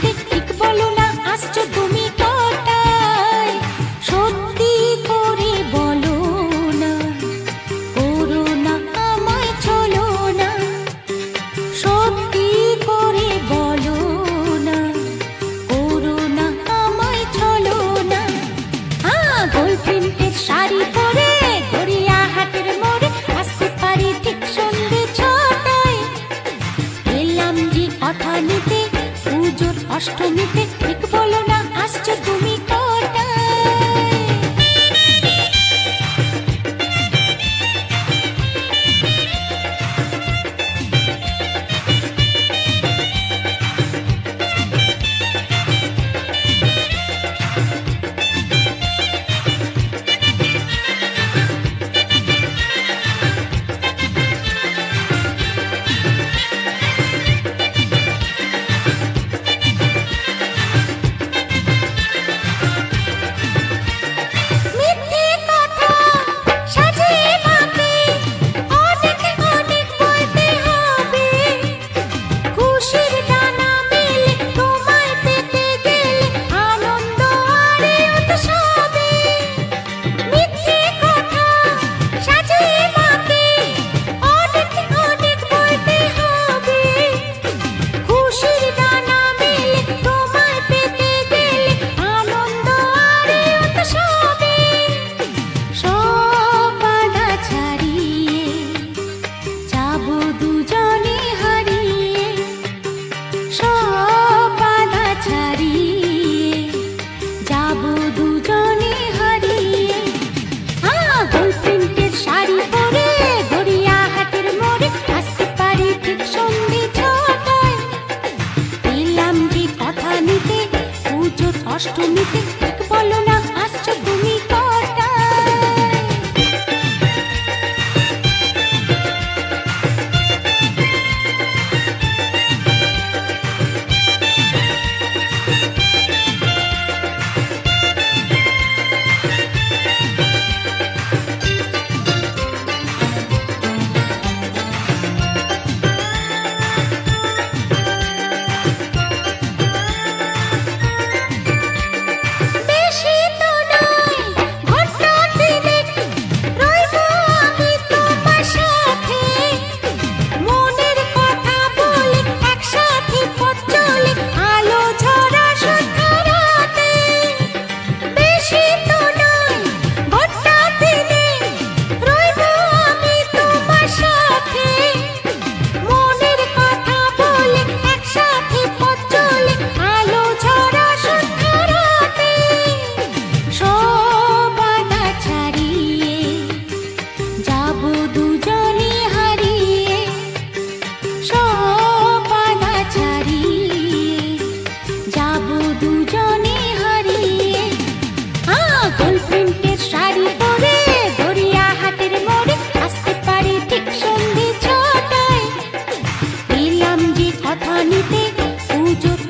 নিতে, ঠিক বলো না আসছো তুমি কটায়? সত্যি করে বলো না, করো না আমায় ছলো না। সত্যি করে বলো না, করো না আমায় ছলো না। গোল প্রিন্টের শাড়ি পরে গড়িয়াহাটের মোড়ে আসতে পারি ঠিক সন্ধ্যে 6টায়। এলাম যে কথা নিতে, পুজোর অষ্টমীতে, ঠিক বলো না আসছো তুমি কটায়? অষ্টমীতে, ঠিক বলো না আসছো তুমি কটায়?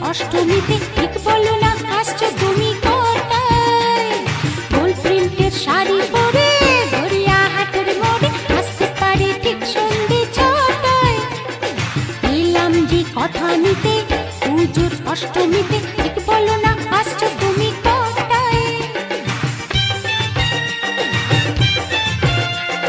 অষ্টমীতে